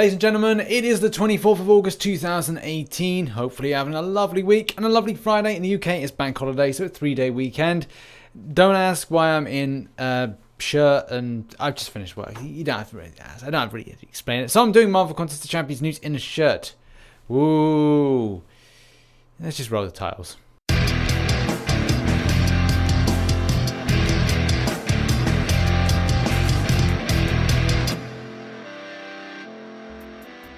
Ladies and gentlemen, it is the 24th of August 2018. Hopefully you're having a lovely week and a lovely Friday. In the UK, it's bank holiday, so a 3-day weekend. Don't ask why I'm in a shirt and I've just finished work. You don't have to really ask. I don't have to really explain it. So I'm doing Marvel Contest of Champions news in a shirt. Woo. Let's just roll the titles.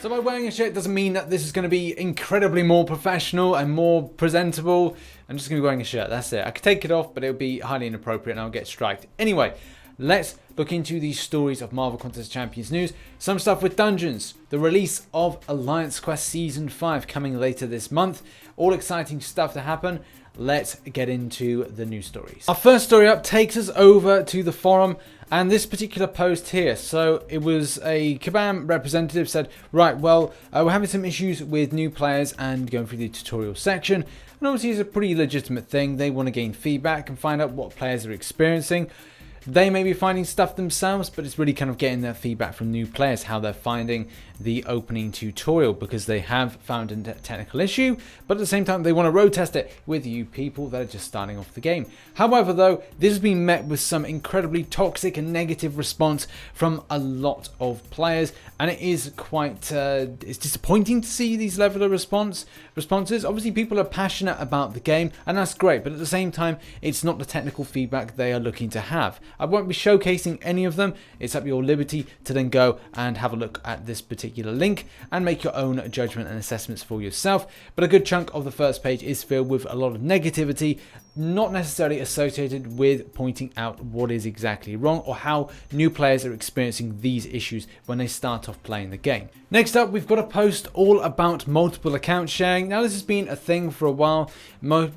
So by wearing a shirt doesn't mean that this is going to be incredibly more professional and more presentable. I'm just going to be wearing a shirt, that's it. I could take it off, but it would be highly inappropriate and I'll get striked. Anyway, let's look into these stories of Marvel Contest of Champions news. Some stuff with Dungeons, the release of Alliance Quest Season 5 coming later this month. All exciting stuff to happen. Let's get into the news stories. Our first story up takes us over to the forum and this particular post here. So it was a Kabam representative said, right, well, we're having some issues with new players and going through the tutorial section. And obviously it's a pretty legitimate thing. They want to gain feedback and find out what players are experiencing. They may be finding stuff themselves, but it's really kind of getting their feedback from new players, how they're finding the opening tutorial, because they have found a technical issue, but at the same time they want to road test it with you people that are just starting off the game. However, though, this has been met with some incredibly toxic and negative response from a lot of players, and it is quite it's disappointing to see these level of responses. Obviously, people are passionate about the game, and that's great, but at the same time, it's not the technical feedback they are looking to have. I won't be showcasing any of them. It's up your liberty to then go and have a look at this particular link and make your own judgment and assessments for yourself. But a good chunk of the first page is filled with a lot of negativity, not necessarily associated with pointing out what is exactly wrong or how new players are experiencing these issues when they start off playing the game. Next up, we've got a post all about multiple account sharing. Now, this has been a thing for a while. A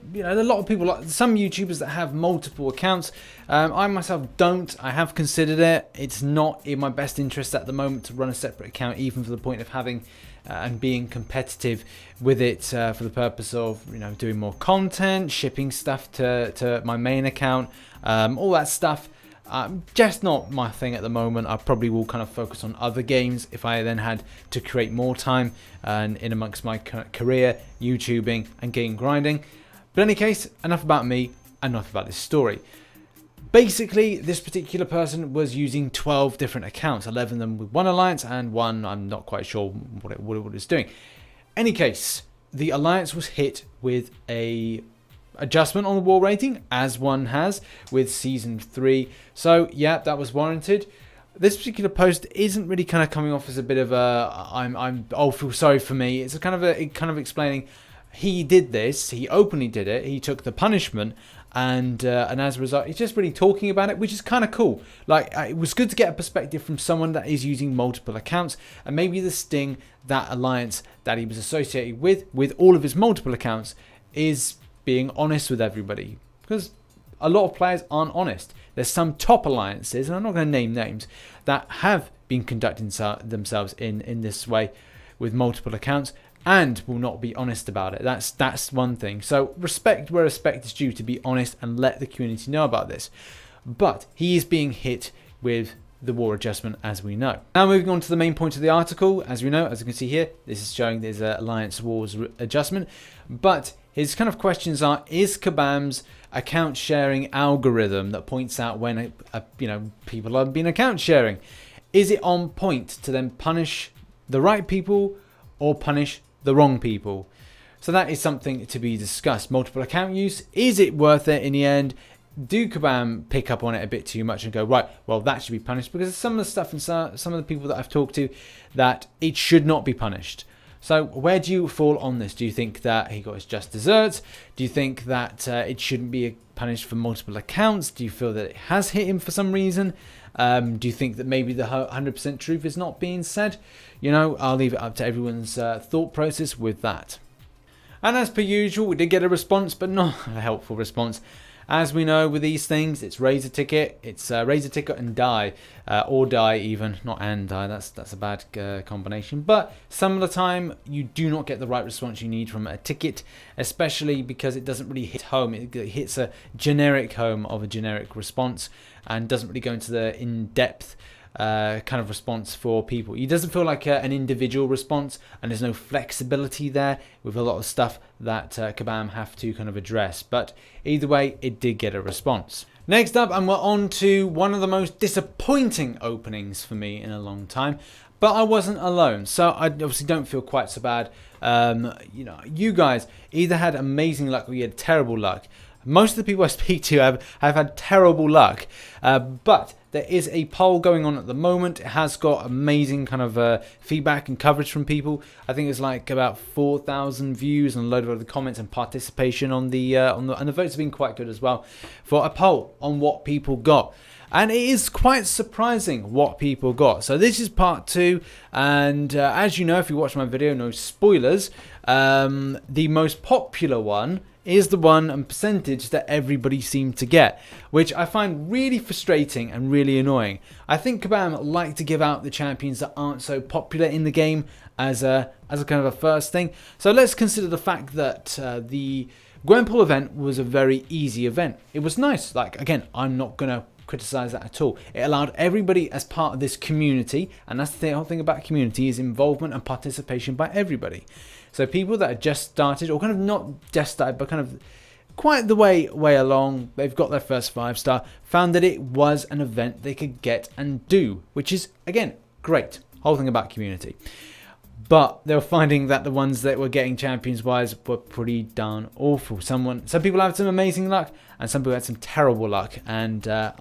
lot of people, some YouTubers that have multiple accounts. I myself don't. I have considered it. It's not in my best interest at the moment to run a separate account, even for the point of having and being competitive with it for the purpose of doing more content, shipping stuff to my main account, all that stuff. Just not my thing at the moment. I probably will kind of focus on other games if I then had to create more time and in amongst my career, YouTubing and game grinding. But in any case, enough about me, enough about this story. Basically, this particular person was using 12 different accounts, 11 of them with one alliance and one I'm not quite sure what it was doing. Any case, the alliance was hit with a adjustment on the war rating, as one has with Season 3. So, yeah, that was warranted. This particular post isn't really kind of coming off as a bit of a feel sorry for me. It's a kind of explaining he did this, he openly did it, he took the punishment, and as a result, he's just really talking about it, which is kind of cool. Like, it was good to get a perspective from someone that is using multiple accounts, and maybe the sting that alliance that he was associated with all of his multiple accounts, is being honest with everybody, because a lot of players aren't honest. There's some top alliances, and I'm not going to name names, that have been conducting themselves in this way with multiple accounts and will not be honest about it. That's one thing. So respect where respect is due, to be honest and let the community know about this. But he is being hit with the war adjustment, as we know. Now moving on to the main point of the article, as we know, as you can see here, this is showing there's an Alliance Wars adjustment. But his kind of questions are, is Kabam's account sharing algorithm that points out when people have been account sharing, is it on point to then punish the right people or punish the wrong people? So that is something to be discussed. Multiple account use, is it worth it in the end? Do Kabam pick up on it a bit too much and go, right, well, that should be punished? Because some of the stuff and some of the people that I've talked to, that it should not be punished. So where do you fall on this? Do you think that he got his just desserts? Do you think that it shouldn't be punished for multiple accounts? Do you feel that it has hit him for some reason? Do you think that maybe the 100% truth is not being said? I'll leave it up to everyone's thought process with that. And as per usual, we did get a response, but not a helpful response. As we know with these things, it's raise a ticket. It's raise a ticket and die, or die even, not and die. That's a bad combination. But some of the time, you do not get the right response you need from a ticket, especially because it doesn't really hit home. It hits a generic home of a generic response and doesn't really go into the in-depth kind of response for people. It doesn't feel like an individual response, and there's no flexibility there with a lot of stuff that Kabam have to kind of address. But either way, it did get a response. Next up, and we're on to one of the most disappointing openings for me in a long time. But I wasn't alone, so I obviously don't feel quite so bad. You know, you guys either had amazing luck or you had terrible luck. Most of the people I speak to have had terrible luck, but there is a poll going on at the moment. It has got amazing kind of feedback and coverage from people. I think it's like about 4,000 views and a load of other comments and participation on the and the votes have been quite good as well for a poll on what people got. And it is quite surprising what people got. So this is part 2, and as you know, if you watch my video, no spoilers, the most popular one is the one and percentage that everybody seemed to get, which I find really frustrating and really annoying. I think Kabam like to give out the champions that aren't so popular in the game as a kind of a first thing. So let's consider the fact that the Gwenpool event was a very easy event. It was nice. Like, again, I'm not going to criticize that at all. It allowed everybody as part of this community, and that's the whole thing about community, is involvement and participation by everybody. So people that had just started, or kind of not just started, but kind of quite the way along, they've got their first 5-star, found that it was an event they could get and do, which is, again, great. Whole thing about community. But they were finding that the ones that were getting champions-wise were pretty darn awful. Some people had some amazing luck, and some people had some terrible luck. And I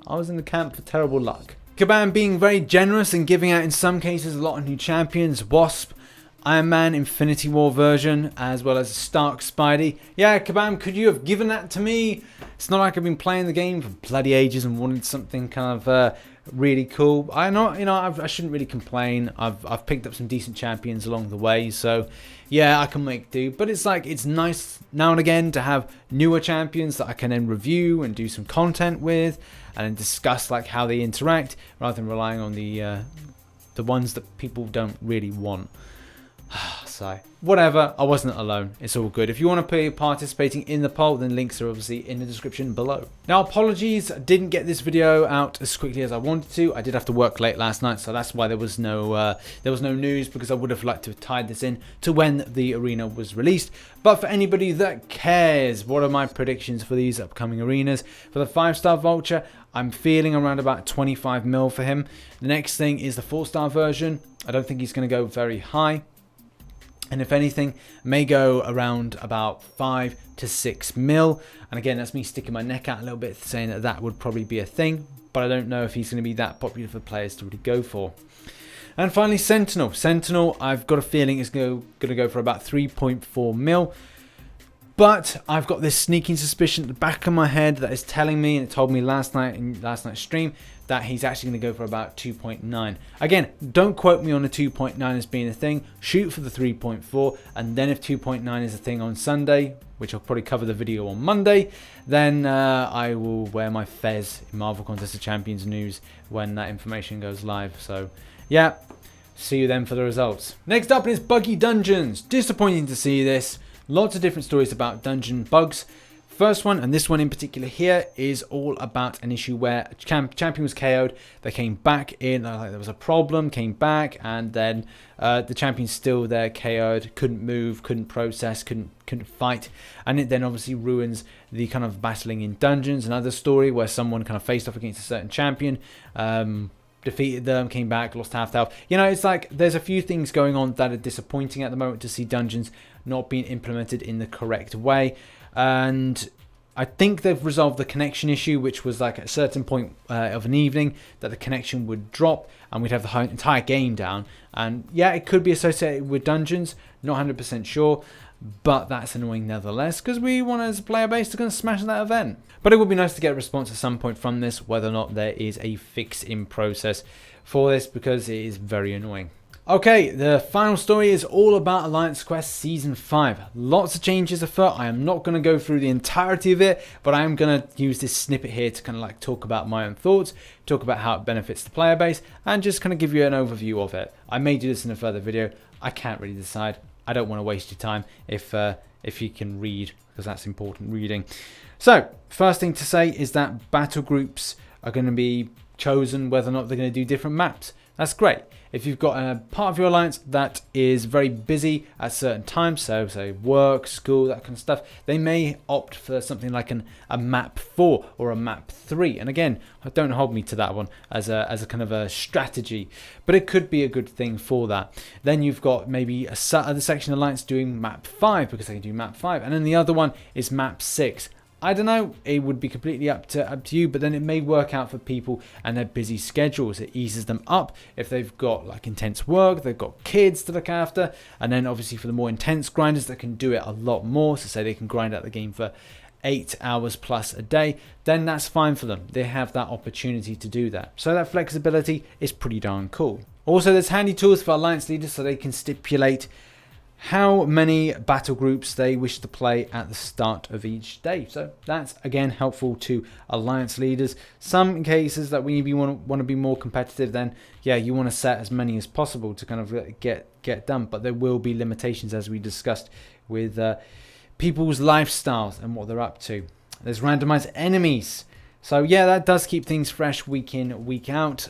was in the camp for terrible luck. Kabam being very generous and giving out, in some cases, a lot of new champions. Wasp, Iron Man, Infinity War version, as well as Stark Spidey. Yeah, Kabam, could you have given that to me? It's not like I've been playing the game for bloody ages and wanted something kind of really cool. I know, you know, I shouldn't really complain. I've picked up some decent champions along the way, so yeah, I can make do. But it's like, it's nice now and again to have newer champions that I can then review and do some content with, and then discuss like how they interact, rather than relying on the ones that people don't really want. So whatever, I wasn't alone. It's all good. If you want to be participating in the poll, then links are obviously in the description below. Now, apologies, I didn't get this video out as quickly as I wanted to. I did have to work late last night, so that's why there was no news, because I would have liked to have tied this in to when the arena was released. But for anybody that cares, what are my predictions for these upcoming arenas? For the 5-star Vulture, I'm feeling around about 25 mil for him. The next thing is the 4-star version. I don't think he's going to go very high. And if anything, may go around about 5 to 6 mil. And again, that's me sticking my neck out a little bit, saying that that would probably be a thing. But I don't know if he's going to be that popular for players to really go for. And finally, Sentinel. Sentinel, I've got a feeling is going to go for about 3.4 mil. But I've got this sneaking suspicion at the back of my head that is telling me, and it told me last night in last night's stream, that he's actually going to go for about 2.9. Again, don't quote me on the 2.9 as being a thing. Shoot for the 3.4, and then if 2.9 is a thing on Sunday, which I'll probably cover the video on Monday, then I will wear my fez in Marvel Contest of Champions news when that information goes live. So yeah, see you then for the results. Next up is Buggy Dungeons. Disappointing to see this. Lots of different stories about dungeon bugs. First one, and this one in particular here, is all about an issue where a champion was KO'd. They came back in, like there was a problem, came back, and then the champion's still there, KO'd, couldn't move, couldn't process, couldn't fight, and it then obviously ruins the kind of battling in dungeons. Another story where someone kind of faced off against a certain champion, defeated them, came back, lost half health. You know, it's like there's a few things going on that are disappointing at the moment to see dungeons not being implemented in the correct way. And I think they've resolved the connection issue, which was like at a certain point of an evening that the connection would drop and we'd have the whole entire game down. And yeah, it could be associated with dungeons, not 100% sure, but that's annoying nevertheless, because we want as a player base to kind of smash that event. But it would be nice to get a response at some point from this, whether or not there is a fix in process for this, because it is very annoying. Okay, the final story is all about Alliance Quest Season 5. Lots of changes afoot. I am not going to go through the entirety of it, but I am going to use this snippet here to kind of like talk about my own thoughts, talk about how it benefits the player base, and just kind of give you an overview of it. I may do this in a further video. I can't really decide. I don't want to waste your time if you can read, because that's important reading. So, first thing to say is that battle groups are going to be chosen whether or not they're going to do different maps. That's great. If you've got a part of your alliance that is very busy at certain times, so say work, school, that kind of stuff, they may opt for something like a map 4 or a map 3. And again, don't hold me to that one as a kind of a strategy, but it could be a good thing for that. Then you've got maybe other section of alliance doing map 5 because they can do map 5, and then the other one is map 6. I don't know, it would be completely up to you, but then it may work out for people and their busy schedules. It eases them up if they've got like intense work, they've got kids to look after, and then obviously for the more intense grinders that can do it a lot more, so say they can grind out the game for 8 hours plus a day, then that's fine for them. They have that opportunity to do that. So that flexibility is pretty darn cool. Also, there's handy tools for alliance leaders so they can stipulate how many battle groups they wish to play at the start of each day. So that's again helpful to alliance leaders. Some cases that when you want to be more competitive, then yeah, you want to set as many as possible to kind of get done. But there will be limitations, as we discussed, with people's lifestyles and what they're up to. There's randomized enemies. So yeah, that does keep things fresh week in, week out.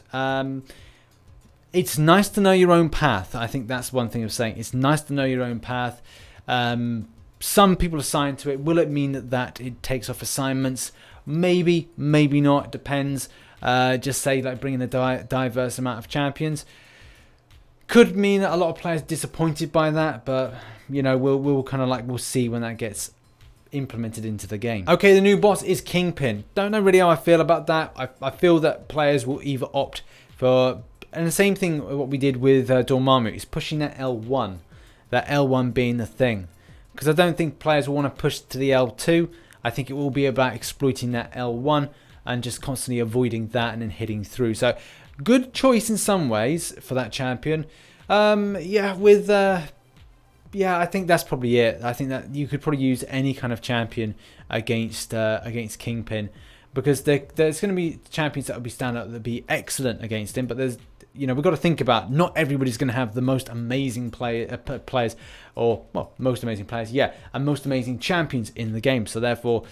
It's nice to know your own path. I think that's one thing of saying. It's nice to know your own path. Some people assign to it. Will it mean that it takes off assignments? Maybe, maybe not. It depends. Just say like bringing a diverse amount of champions. Could mean that a lot of players are disappointed by that, but you know, we'll kind of like, we'll see when that gets implemented into the game. Okay, the new boss is Kingpin. Don't know really how I feel about that. I feel that players will either opt for, and the same thing what we did with Dormammu, is pushing that L1. That L1 being the thing. Because I don't think players will want to push to the L2. I think it will be about exploiting that L1 and just constantly avoiding that and then hitting through. So, good choice in some ways for that champion. Yeah, I think that's probably it. I think that you could probably use any kind of champion against Kingpin. Because there's going to be champions that will be stand up that will be excellent against him, but there's, you know, we've got to think about not everybody's going to have the most amazing players, or well, most amazing players, yeah, and most amazing champions in the game. So therefore,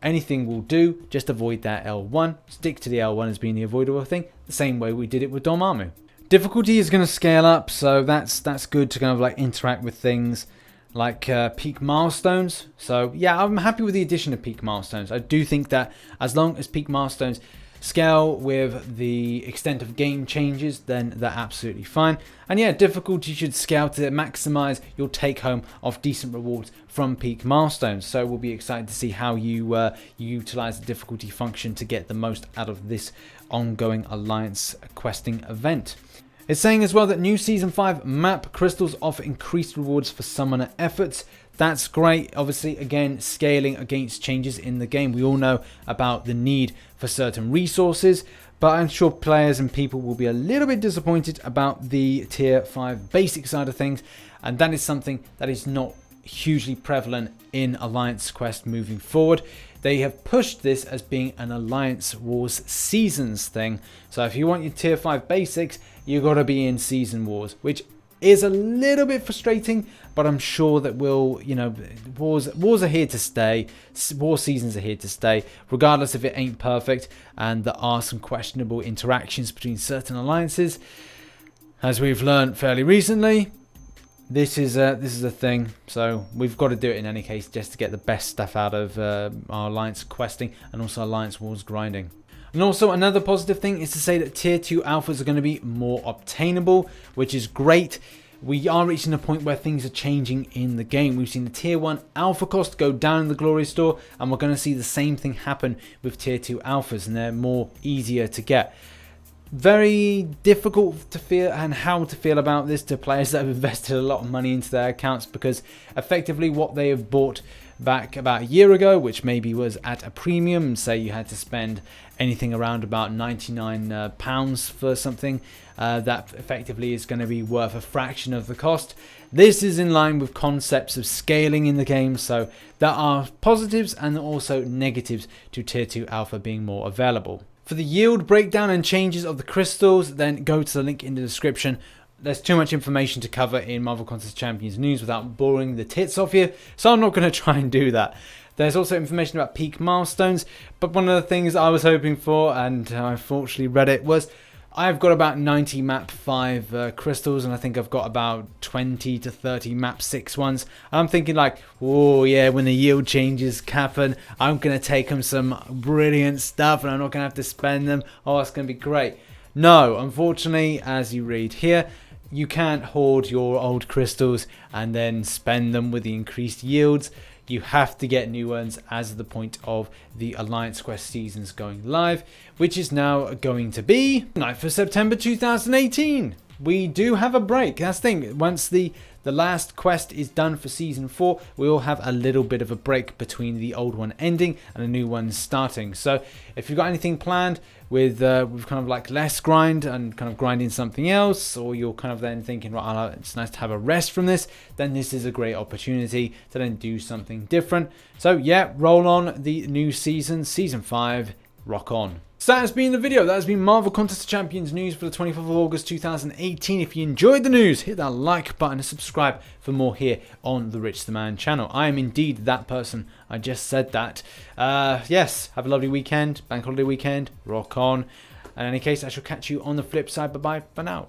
anything will do. Just avoid that L1. Stick to the L1 as being the avoidable thing. The same way we did it with Dormammu. Difficulty is going to scale up, so that's good to kind of like interact with things like peak milestones. So yeah, I'm happy with the addition of peak milestones. I do think that as long as peak milestones scale with the extent of game changes, then they're absolutely fine. And yeah, difficulty should scale to maximize your take home of decent rewards from peak milestones. So we'll be excited to see how you utilize the difficulty function to get the most out of this ongoing alliance questing event. It's saying as well that new Season 5 map crystals offer increased rewards for summoner efforts. That's great. Obviously, again, scaling against changes in the game. We all know about the need for certain resources, but I'm sure players and people will be a little bit disappointed about the Tier 5 basic side of things, and that is something that is not hugely prevalent in Alliance Quest moving forward. They have pushed this as being an Alliance Wars Seasons thing. So if you want your Tier 5 basics, you've got to be in Season Wars, which is a little bit frustrating, but I'm sure that wars are here to stay. War seasons are here to stay, regardless if it ain't perfect, and there are some questionable interactions between certain alliances. As we've learned fairly recently, this is a thing, so we've got to do it in any case just to get the best stuff out of our alliance questing and also alliance wars grinding. And also another positive thing is to say that tier 2 alphas are going to be more obtainable, which is great. We are reaching a point where things are changing in the game. We've seen the tier 1 alpha cost go down in the Glory Store, and we're going to see the same thing happen with tier 2 alphas, and they're more easier to get. Very difficult to feel and how to feel about this to players that have invested a lot of money into their accounts, because effectively what they have bought back about a year ago, which maybe was at a premium, say you had to spend anything around about £99 for something, that effectively is going to be worth a fraction of the cost. This is in line with concepts of scaling in the game, so there are positives and also negatives to tier 2 alpha being more available. For the yield breakdown and changes of the crystals, then go to the link in the description. there's too much information to cover in Marvel Contest Champions news without boring the tits off you, so I'm not going to try and do that. There's also information about peak milestones, but one of the things I was hoping for, and I unfortunately read it, was I've got about 90 map 5 crystals, and I think I've got about 20 to 30 map 6 ones. I'm thinking like, oh yeah, when the yield changes happen, I'm going to take them some brilliant stuff and I'm not going to have to spend them. Oh, it's going to be great. No, unfortunately, as you read here, you can't hoard your old crystals and then spend them with the increased yields. You have to get new ones as the point of the Alliance Quest seasons going live, which is now going to be 9th of September 2018. We do have a break. That's the thing. Once the last quest is done for Season 4, we will have a little bit of a break between the old one ending and a new one starting. So if you've got anything planned with kind of like less grind and kind of grinding something else, or you're kind of then thinking, right, it's nice to have a rest from this, then this is a great opportunity to then do something different. So yeah, roll on the new season, Season 5, rock on. So that has been the video. That has been Marvel Contest of Champions news for the 24th of August 2018. If you enjoyed the news, hit that like button and subscribe for more here on the Rich the Man channel. I am indeed that person. I just said that. Yes, have a lovely weekend, bank holiday weekend, rock on. In any case, I shall catch you on the flip side. Bye-bye for now.